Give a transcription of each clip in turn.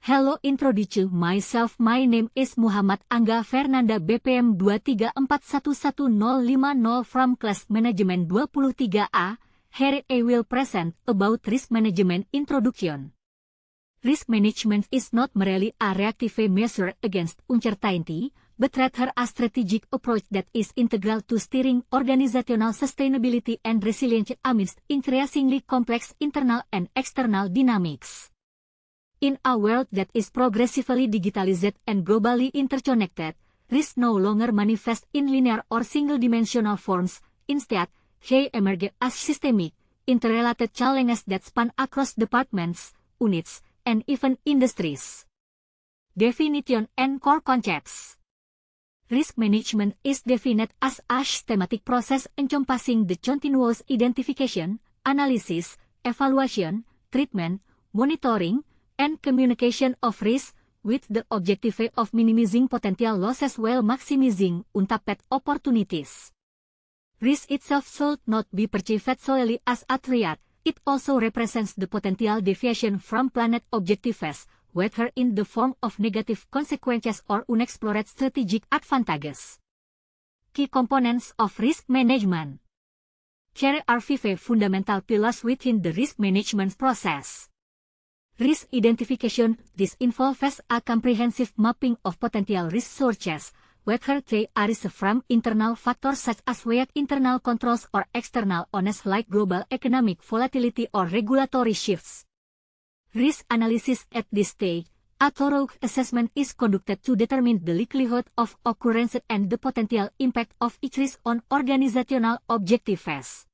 Hello, introduce myself. My name is Muhammad Angga Fernanda BPM 2341150 from class management 23A. Here I will present about risk management introduction. Risk management is not merely a reactive measure against uncertainty, but rather a strategic approach that is integral to steering organizational sustainability and resilience amidst increasingly complex internal and external dynamics. In a world that is progressively digitalized and globally interconnected, risk no longer manifests in linear or single-dimensional forms. Instead, they emerge as systemic, interrelated challenges that span across departments, units, and even industries. Definition and core concepts. Risk management is defined as a systematic process encompassing the continuous identification, analysis, evaluation, treatment, monitoring, and communication of risk, with the objective of minimizing potential losses while maximizing untapped opportunities. Risk itself should not be perceived solely as a threat. It also represents the potential deviation from planned objectives, whether in the form of negative consequences or unexplored strategic advantages. Key components of risk management. Here are 5 fundamental pillars within the risk management process. Risk identification. This involves a comprehensive mapping of potential risk sources, whether they arise from internal factors such as weak internal controls or external ones like global economic volatility or regulatory shifts. Risk analysis. At this stage, a thorough assessment is conducted to determine the likelihood of occurrence and the potential impact of each risk on organizational objectives.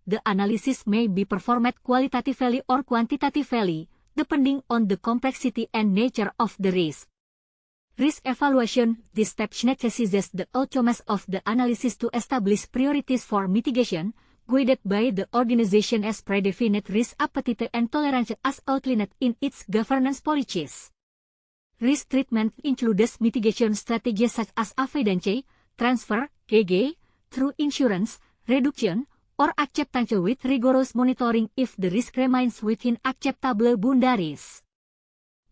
The analysis may be performed qualitatively or quantitatively, depending on the complexity and nature of the risk. Risk evaluation. This step necessitates the outcomes of the analysis to establish priorities for mitigation, guided by the organization's predefined risk appetite and tolerance as outlined in its governance policies. Risk treatment includes mitigation strategies such as avoidance, transfer, (GG), through insurance, reduction, or acceptance with rigorous monitoring if the risk remains within acceptable boundaries.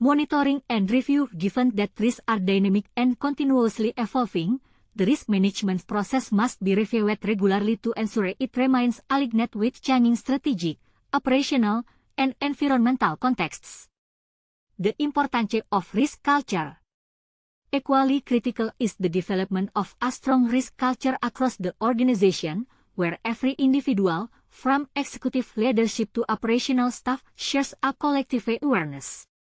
Monitoring and review. Given that risks are dynamic and continuously evolving, the risk management process must be reviewed regularly to ensure it remains aligned with changing strategic, operational, and environmental contexts. The importance of risk culture. Equally critical is the development of a strong risk culture across the organization, where every individual, from executive leadership to operational staff, shares a collective awareness